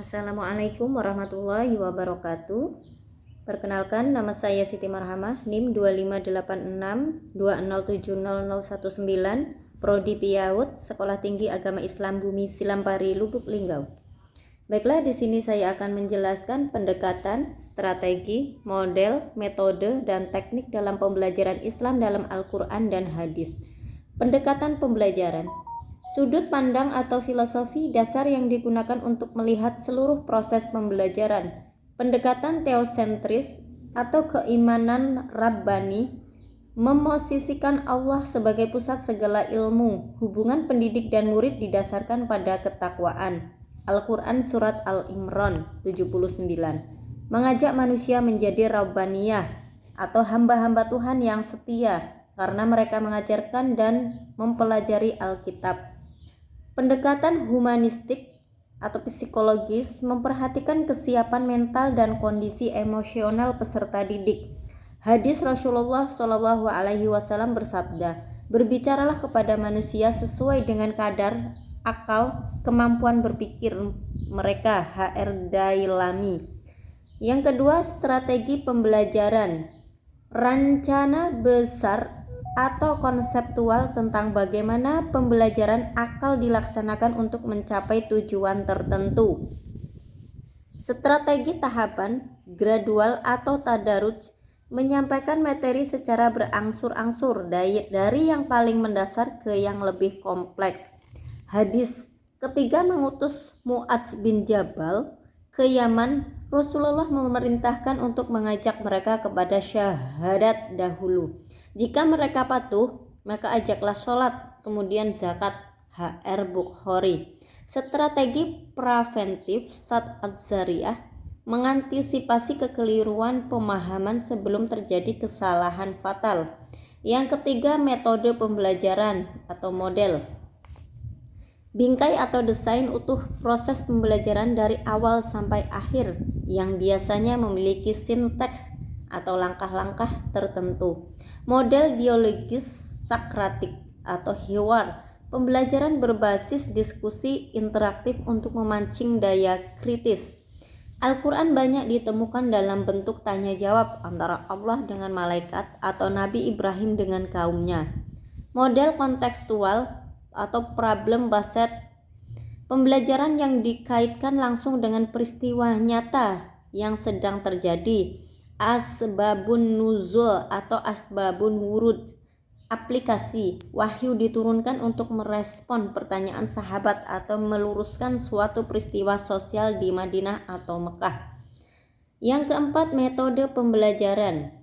Assalamualaikum warahmatullahi wabarakatuh. Perkenalkan, nama saya Siti Marhamah, NIM 258620700019, Prodi Piaud, Sekolah Tinggi Agama Islam Bumi Silampari, Lubuk Linggau. Baiklah, di sini saya akan menjelaskan pendekatan, strategi, model, metode, dan teknik dalam pembelajaran Islam dalam Al-Quran dan Hadis. Pendekatan pembelajaran. Sudut pandang atau filosofi dasar yang digunakan untuk melihat seluruh proses pembelajaran. Pendekatan teosentris atau keimanan Rabbani memosisikan Allah sebagai pusat segala ilmu. Hubungan pendidik dan murid didasarkan pada ketakwaan. Al-Quran Surat Al-Imran 79 mengajak manusia menjadi Rabbaniyah atau hamba-hamba Tuhan yang setia karena mereka mengajarkan dan mempelajari Alkitab. Pendekatan humanistik atau psikologis memperhatikan kesiapan mental dan kondisi emosional peserta didik. Hadis Rasulullah SAW bersabda, "Berbicaralah kepada manusia sesuai dengan kadar akal kemampuan berpikir mereka." HR Dailami. Yang kedua, strategi pembelajaran. Rencana besar atau konseptual tentang bagaimana pembelajaran akal dilaksanakan untuk mencapai tujuan tertentu. Strategi tahapan, gradual atau tadarruj, menyampaikan materi secara berangsur-angsur dari yang paling mendasar ke yang lebih kompleks. Hadis. Ketiga, mengutus Mu'adz bin Jabal ke Yaman, Rasulullah memerintahkan untuk mengajak mereka kepada syahadat dahulu. Jika mereka patuh, maka ajaklah sholat, kemudian zakat. HR Bukhari. Strategi preventif Sad Az-Zariyah, mengantisipasi kekeliruan pemahaman sebelum terjadi kesalahan fatal. Yang ketiga, metode pembelajaran atau model. Bingkai atau desain utuh proses pembelajaran dari awal sampai akhir yang biasanya memiliki sinteks atau langkah-langkah tertentu. Model dialogis sakratik atau hiwar, pembelajaran berbasis diskusi interaktif untuk memancing daya kritis. Al-Quran banyak ditemukan dalam bentuk tanya jawab antara Allah dengan malaikat atau Nabi Ibrahim dengan kaumnya. Model kontekstual atau problem based, pembelajaran yang dikaitkan langsung dengan peristiwa nyata yang sedang terjadi. Asbabun nuzul atau asbabun wurud, aplikasi wahyu diturunkan untuk merespon pertanyaan sahabat atau meluruskan suatu peristiwa sosial di Madinah atau Mekah. Yang keempat, metode pembelajaran.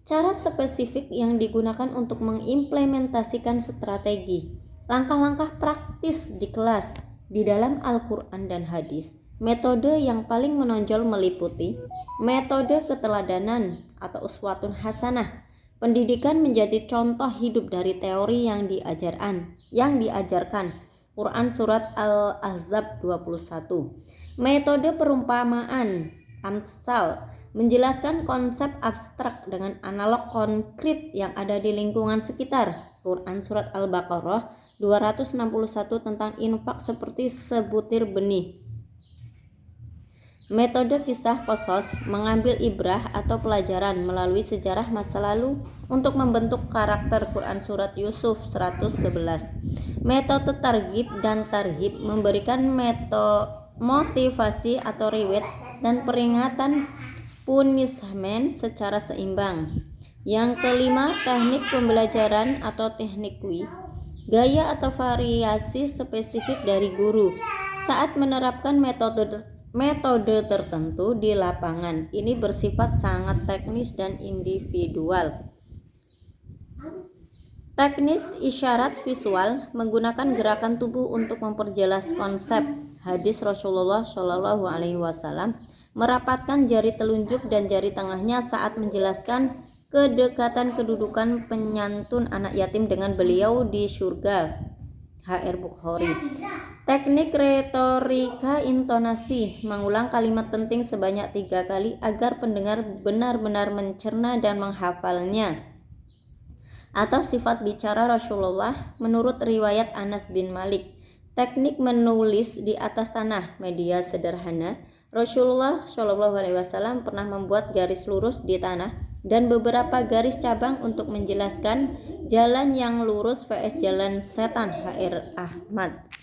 Cara spesifik yang digunakan untuk mengimplementasikan strategi. Langkah-langkah praktis di kelas di dalam Al-Quran dan Hadis. Metode yang paling menonjol meliputi metode keteladanan atau uswatun hasanah. Pendidikan menjadi contoh hidup dari teori yang diajarkan. Quran Surat Al-Ahzab 21. Metode perumpamaan Amsal, menjelaskan konsep abstrak dengan analog konkret yang ada di lingkungan sekitar. Quran Surat Al-Baqarah 261 tentang infak seperti sebutir benih. Metode kisah qasas, mengambil ibrah atau pelajaran melalui sejarah masa lalu untuk membentuk karakter. Quran Surat Yusuf 111. Metode targhib dan tarhib, memberikan motivasi atau reward dan peringatan punishment secara seimbang. Yang kelima, teknik pembelajaran atau teknik kui, gaya atau variasi spesifik dari guru saat menerapkan metode tertentu di lapangan. Ini bersifat sangat teknis dan individual. Teknis isyarat visual, menggunakan gerakan tubuh untuk memperjelas konsep. Hadis Rasulullah SAW, merapatkan jari telunjuk dan jari tengahnya saat menjelaskan kedekatan kedudukan penyantun anak yatim dengan beliau di surga. HR Bukhari. Teknik retorika intonasi, mengulang kalimat penting sebanyak 3 kali agar pendengar benar-benar mencerna dan menghafalnya. Atau sifat bicara Rasulullah menurut riwayat Anas bin Malik. Teknik menulis di atas tanah, media sederhana. Rasulullah Shallallahu Alaihi Wasallam pernah membuat garis lurus di tanah dan beberapa garis cabang untuk menjelaskan jalan yang lurus vs jalan setan. HR Ahmad.